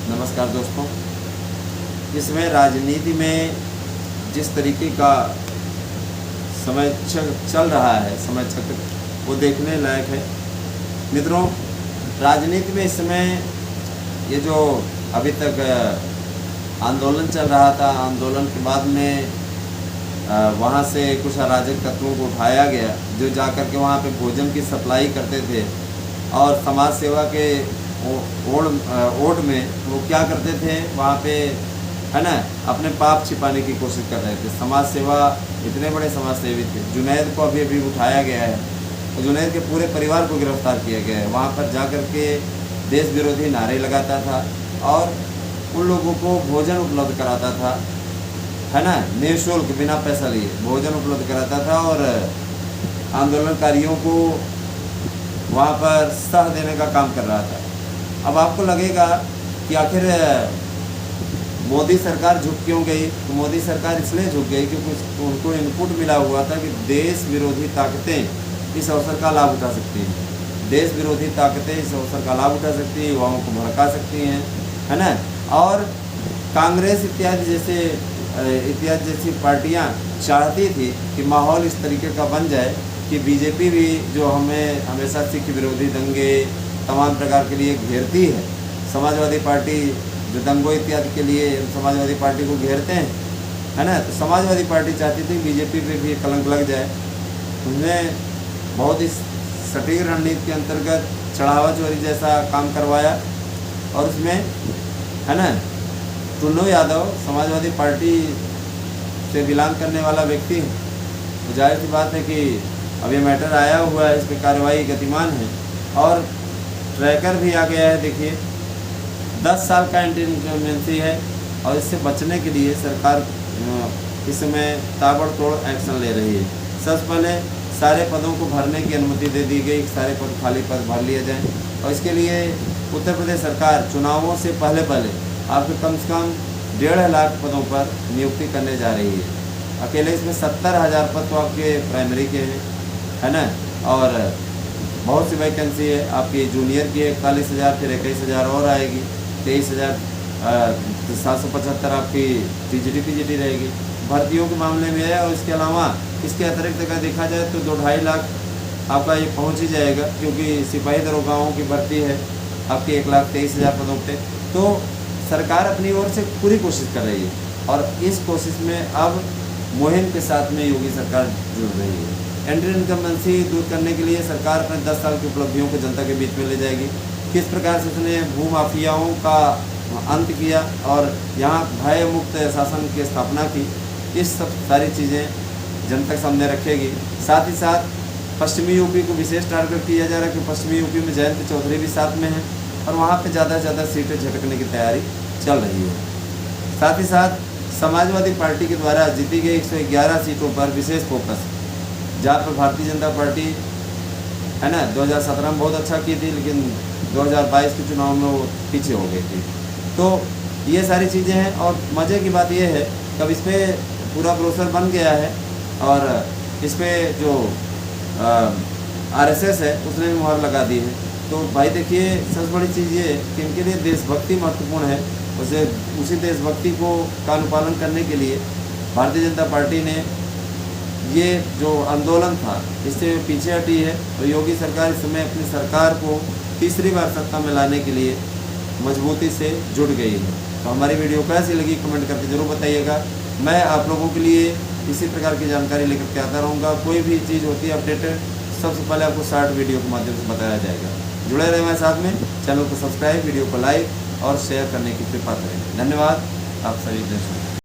नमस्कार दोस्तों। इसमें राजनीति में जिस तरीके का समय चल रहा है, समय चक्र, वो देखने लायक है। मित्रों, राजनीति में इस समय ये जो अभी तक आंदोलन चल रहा था, आंदोलन के बाद में वहाँ से कुछ अराजक तत्वों को उठाया गया जो जा कर के वहाँ पे भोजन की सप्लाई करते थे और समाज सेवा के ओट में वो क्या करते थे, वहाँ पे है ना, अपने पाप छिपाने की कोशिश कर रहे थे। समाज सेवा, इतने बड़े समाज सेवी थे। जुनैद को अभी उठाया गया है और जुनैद के पूरे परिवार को गिरफ्तार किया गया है। वहाँ पर जा कर के देश विरोधी नारे लगाता था और उन लोगों को भोजन उपलब्ध कराता था, है ना, निःशुल्क, बिना पैसा लिए भोजन उपलब्ध कराता था और आंदोलनकारियों को वहाँ पर सह देने का काम कर रहा था। अब आपको लगेगा कि आखिर मोदी सरकार झुक क्यों गई? तो मोदी सरकार इसलिए झुक गई क्योंकि उनको इनपुट मिला हुआ था कि देश विरोधी ताकतें इस अवसर का लाभ उठा सकती हैं। देश विरोधी ताकतें इस अवसर का लाभ उठा सकती हैं, युवाओं को भड़का सकती हैं, है ना। और कांग्रेस इत्यादि जैसी पार्टियां चाहती थी कि माहौल इस तरीके का बन जाए कि बीजेपी भी, जो हमें हमेशा सिख विरोधी दंगे तमाम प्रकार के लिए घेरती है, समाजवादी पार्टी जो दंगों इत्यादि के लिए समाजवादी पार्टी को घेरते हैं, है ना, तो समाजवादी पार्टी चाहती थी बीजेपी पे भी कलंक लग जाए। उन्हें बहुत ही सटीक रणनीति के अंतर्गत चढ़ावा चोरी जैसा काम करवाया और उसमें, है ना, टुन्नू यादव समाजवादी पार्टी से बिलोंग करने वाला व्यक्ति है, तो जाहिर सी बात है कि अब ये मैटर आया हुआ है, इस पर कार्रवाई गतिमान है और ट्रैकर भी आ गया है। देखिए, 10 साल का एंटी इनकम्बेंसी है और इससे बचने के लिए सरकार इस समय ताबड़तोड़ एक्शन ले रही है। सबसे पहले सारे पदों को भरने की अनुमति दे दी गई, सारे खाली पद भर लिए जाएं और इसके लिए उत्तर प्रदेश सरकार चुनावों से पहले आपके कम से कम 1.5 लाख पदों पर नियुक्ति करने जा रही है। अकेले इसमें 70,000 पद तो आपके प्राइमरी के हैं, है ना, और बहुत सी वैकेंसी है। आपकी जूनियर की 41,000, फिर 21,000 और आएगी, 23,775 आपकी टीजीटी पीजीटी रहेगी। भर्तियों के मामले में है और इसके अलावा इसके अतिरिक्त अगर देखा जाए तो 2-2.5 लाख आपका ये पहुंच ही जाएगा, क्योंकि सिपाही दरोगाओं की भर्ती है आपकी 1,23,000 पदों पे। तो सरकार अपनी ओर से पूरी कोशिश कर रही है और इस कोशिश में अब मुहिम के साथ में योगी सरकार जुड़ रही है। एंटी इनकम्बेंसी दूर करने के लिए सरकार अपने 10 साल की उपलब्धियों को जनता के बीच में ले जाएगी। किस प्रकार से उसने भूमाफियाओं का अंत किया और यहाँ भय मुक्त शासन की स्थापना की, इस सब सारी चीज़ें जनता के सामने रखेगी। साथ ही साथ पश्चिमी यूपी को विशेष टारगेट किया जा रहा है कि पश्चिमी यूपी में जयंत चौधरी भी साथ में हैं और वहाँ पे ज़्यादा से ज़्यादा सीटें झटकने की तैयारी चल रही है। साथ ही साथ समाजवादी पार्टी के द्वारा जीती गई 111 सीटों पर विशेष फोकस, जहाँ पर भारतीय जनता पार्टी, है ना, 2017 में बहुत अच्छा की थी, लेकिन 2022 के चुनाव में वो पीछे हो गई थी। तो ये सारी चीज़ें हैं और मज़े की बात ये है कि अब इस पर पूरा ब्रोशर बन गया है और इस पर जो RSS है उसने भी मुहर लगा दी है। तो भाई देखिए, सबसे बड़ी चीज़ ये कि इनके लिए देशभक्ति महत्वपूर्ण है। उसी देशभक्ति का अनुपालन करने के लिए भारतीय जनता पार्टी ने ये जो आंदोलन था इससे पीछे हटी है और योगी सरकार इस समय अपनी सरकार को तीसरी बार सत्ता में लाने के लिए मजबूती से जुट गई है। तो हमारी वीडियो कैसी लगी कमेंट करके ज़रूर बताइएगा। मैं आप लोगों के लिए इसी प्रकार की जानकारी लेकर के आता रहूँगा। कोई भी चीज़ होती है अपडेटेड, सबसे पहले आपको शॉर्ट वीडियो के माध्यम से बताया जाएगा। जुड़े रहें हमारे साथ में, चैनल को सब्सक्राइब, वीडियो को लाइक और शेयर करने की कृपा करें। धन्यवाद आप सभी दर्शकों।